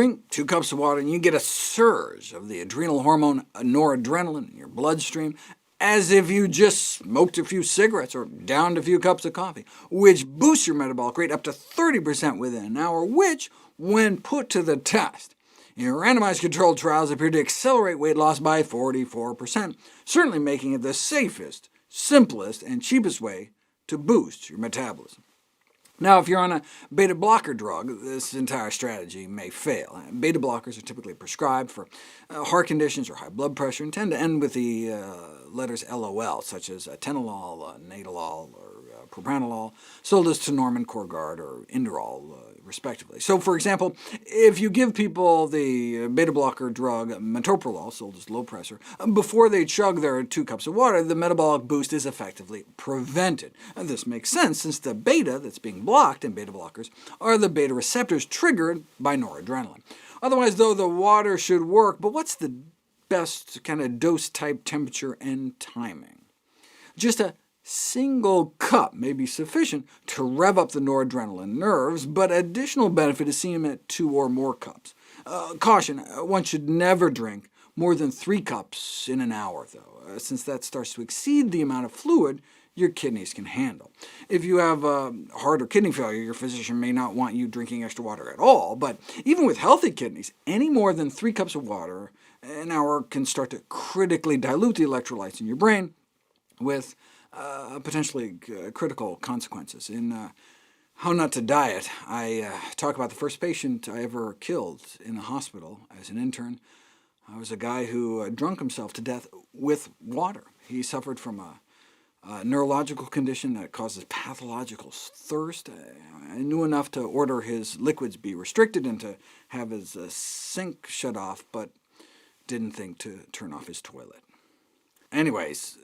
drink 2 cups of water and you get a surge of the adrenal hormone noradrenaline in your bloodstream, as if you just smoked a few cigarettes or downed a few cups of coffee, which boosts your metabolic rate up to 30% within an hour, which, when put to the test, in randomized controlled trials appeared to accelerate weight loss by 44%, certainly making it the safest, simplest, and cheapest way to boost your metabolism. Now, if you're on a beta blocker drug, this entire strategy may fail. Beta blockers are typically prescribed for heart conditions or high blood pressure, and tend to end with the letters LOL, such as atenolol, nadolol, or propranolol, sold as Tenormin, Corgard, or Inderol, respectively. So, for example, if you give people the beta blocker drug metoprolol, sold as low pressure, before they chug their 2 cups of water, the metabolic boost is effectively prevented. And this makes sense, since the beta that's being blocked in beta blockers are the beta receptors triggered by noradrenaline. Otherwise, though, the water should work, but what's the best kind of dose type, temperature, and timing? Just a single cup may be sufficient to rev up the noradrenaline nerves, but additional benefit is seen at 2 or more cups. Caution, one should never drink more than 3 cups in an hour, though, since that starts to exceed the amount of fluid your kidneys can handle. If you have heart or kidney failure, your physician may not want you drinking extra water at all, but even with healthy kidneys, any more than 3 cups of water an hour can start to critically dilute the electrolytes in your brain, with potentially critical consequences. In How Not to Diet, I talk about the first patient I ever killed in a hospital as an intern. I was a guy who drunk himself to death with water. He suffered from a neurological condition that causes pathological thirst. I knew enough to order his liquids be restricted and to have his sink shut off, but didn't think to turn off his toilet. Anyways,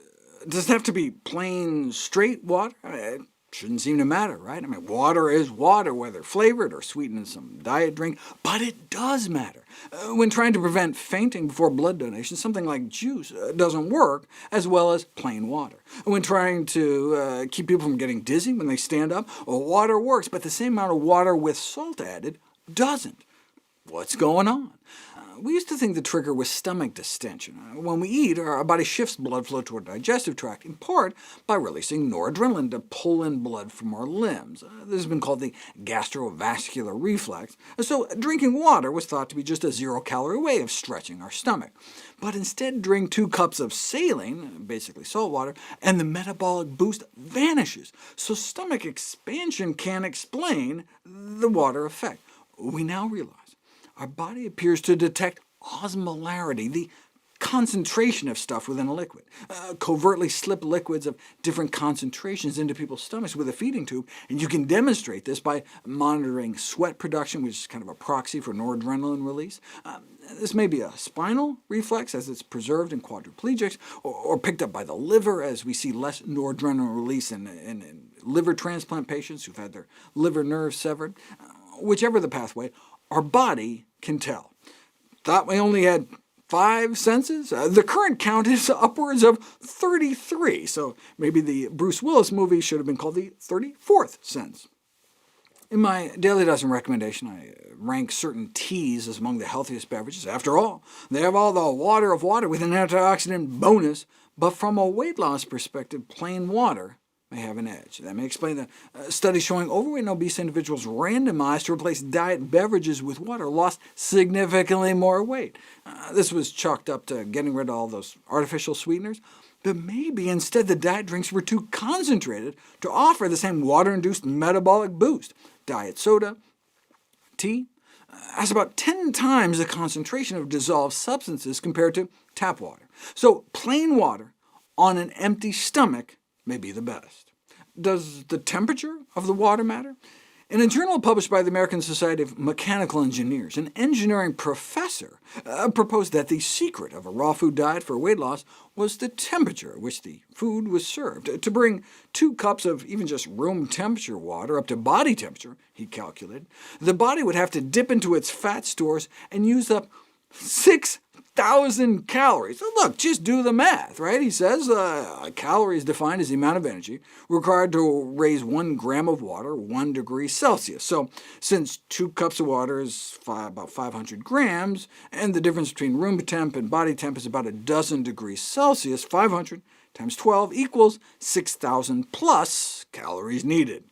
does it have to be plain, straight water? It shouldn't seem to matter, right? I mean, water is water, whether flavored or sweetened in some diet drink, but it does matter. When trying to prevent fainting before blood donation, something like juice doesn't work as well as plain water. When trying to keep people from getting dizzy when they stand up, water works, but the same amount of water with salt added doesn't. What's going on? We used to think the trigger was stomach distension. When we eat, our body shifts blood flow toward the digestive tract, in part by releasing noradrenaline to pull in blood from our limbs. This has been called the gastrovascular reflex, so drinking water was thought to be just a 0-calorie way of stretching our stomach. But instead, drink 2 cups of saline, basically salt water, and the metabolic boost vanishes, so stomach expansion can explain the water effect. We now realize our body appears to detect osmolarity, the concentration of stuff within a liquid. Covertly slip liquids of different concentrations into people's stomachs with a feeding tube, and you can demonstrate this by monitoring sweat production, which is kind of a proxy for noradrenaline release. This may be a spinal reflex, as it's preserved in quadriplegics, or picked up by the liver, as we see less noradrenaline release in liver transplant patients who've had their liver nerves severed. Whichever the pathway, our body can tell. Thought we only had 5 senses? The current count is upwards of 33, so maybe the Bruce Willis movie should have been called the 34th sense. In my Daily Dozen recommendation, I rank certain teas as among the healthiest beverages. After all, they have all the water of water with an antioxidant bonus, but from a weight loss perspective, plain water may have an edge. That may explain the study showing overweight and obese individuals randomized to replace diet beverages with water lost significantly more weight. This was chalked up to getting rid of all those artificial sweeteners, but maybe instead the diet drinks were too concentrated to offer the same water-induced metabolic boost. Diet soda, tea, has about 10 times the concentration of dissolved substances compared to tap water. So plain water on an empty stomach may be the best. Does the temperature of the water matter? In a journal published by the American Society of Mechanical Engineers, an engineering professor proposed that the secret of a raw food diet for weight loss was the temperature at which the food was served. To bring 2 cups of even just room temperature water up to body temperature, he calculated, the body would have to dip into its fat stores and use up 6,000 calories. So look, just do the math, right? He says a calorie is defined as the amount of energy required to raise 1 gram of water 1 degree Celsius. So since 2 cups of water is about 500 grams, and the difference between room temp and body temp is about a dozen degrees Celsius, 500 times 12 equals 6,000 plus calories needed.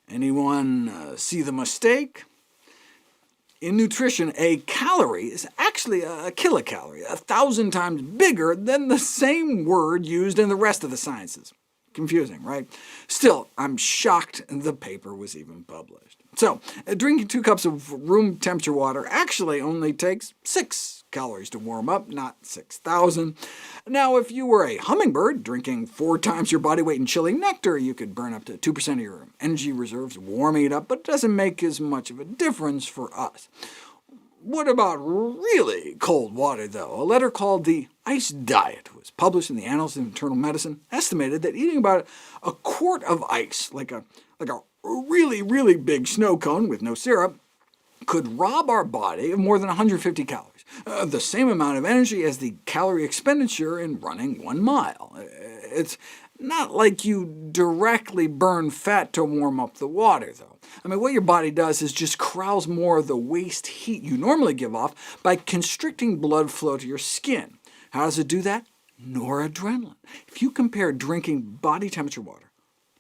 Anyone see the mistake? In nutrition, a calorie is actually a kilocalorie, 1,000 times bigger than the same word used in the rest of the sciences. Confusing, right? Still, I'm shocked the paper was even published. So, drinking 2 cups of room temperature water actually only takes 6 calories to warm up, not 6,000. Now, if you were a hummingbird drinking 4 times your body weight in chilling nectar, you could burn up to 2% of your energy reserves warming it up, but it doesn't make as much of a difference for us. What about really cold water, though? A letter called The Ice Diet was published in the Annals of Internal Medicine, estimated that eating about a quart of ice, like a really, really big snow cone with no syrup, could rob our body of more than 150 calories, the same amount of energy as the calorie expenditure in running 1 mile. It's not like you directly burn fat to warm up the water, though. I mean, what your body does is just corrals more of the waste heat you normally give off by constricting blood flow to your skin. How does it do that? Noradrenaline. If you compare drinking body temperature water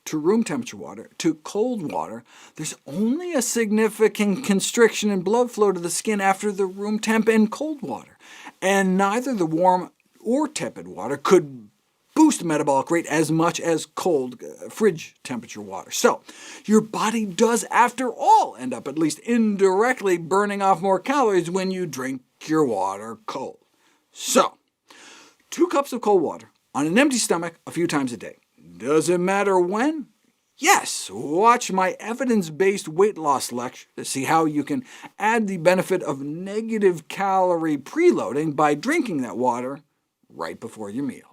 to room temperature water to cold water, there's only a significant constriction in blood flow to the skin after the room temp and cold water, and neither the warm or tepid water could boost metabolic rate as much as cold fridge temperature water. So your body does, after all, end up at least indirectly burning off more calories when you drink your water cold. So 2 cups of cold water on an empty stomach a few times a day. Does it matter when? Yes, watch my evidence-based weight loss lecture to see how you can add the benefit of negative calorie preloading by drinking that water right before your meals.